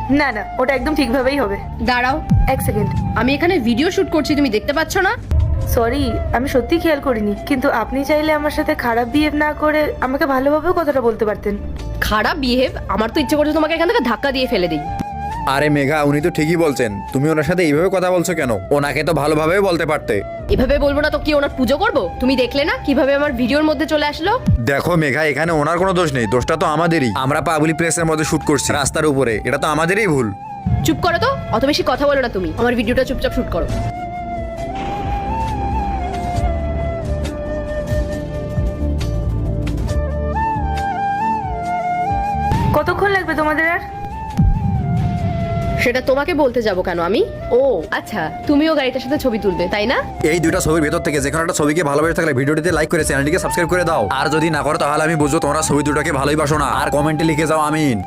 না না, ওটা একদম ঠিকভাবেই হবে। দাঁড়াও, এক সেকেন্ড। আমি এখানে ভিডিও শুট করছি, তুমি দেখতে পাচ্ছ না? সরি, আমি সত্যি খেয়াল করিনি, কিন্তু আপনি চাইলে আমার সাথে খারাপ বিহেভ না করে আমাকে ভালোভাবেও কথাটা বলতে পারতেন। খারাপ বিহেভ? আমার তো ইচ্ছে করছে তোমাকে এখান থেকে ধাক্কা দিয়ে ফেলে দিই। আরে মেঘা, উনি তো ঠিকই বলছেন, তুমি ওনার সাথে এইভাবে কথা বলছো কেন? ওনাকে তো ভালোভাবে বলতে পারতে। এভাবে বলবো না তো কি ওনার পুজো করব? তুমি দেখলে না কিভাবে আমার ভিডিওর মধ্যে চলে আসলো? দেখো মেঘা, এখানে ওনার কোনো দোষ নেই, দোষটা তো আমাদেরই। আমরা পাবলিক প্লেসের মধ্যে শুট করছি রাস্তার উপরে, এটা তো আমাদেরই ভুল। চুপ করো তো, অত বেশি কথা বলো না তুমি। আমার ভিডিওটা চুপচাপ শুট করো। কতক্ষণ লাগবে তোমাদের আর? সেটা তোমাকে বলতে যাবো কেন আমি? ও আচ্ছা, তুমিও গাড়িটার সাথে ছবি তুলবে তাই না? এই দুইটা ছবির ভেতর থেকে যে কোনো একটা ছবিকে ভালোবেসে থাকলে ভিডিওটিতে লাইক করে চ্যানেলটিকে সাবস্ক্রাইব করে দাও। আর যদি না করো তাহলে আমি বুঝবো তোমরা ছবি দুটোকে ভালোই বাসো না। আর কমেন্টে লিখে যাও আমিন।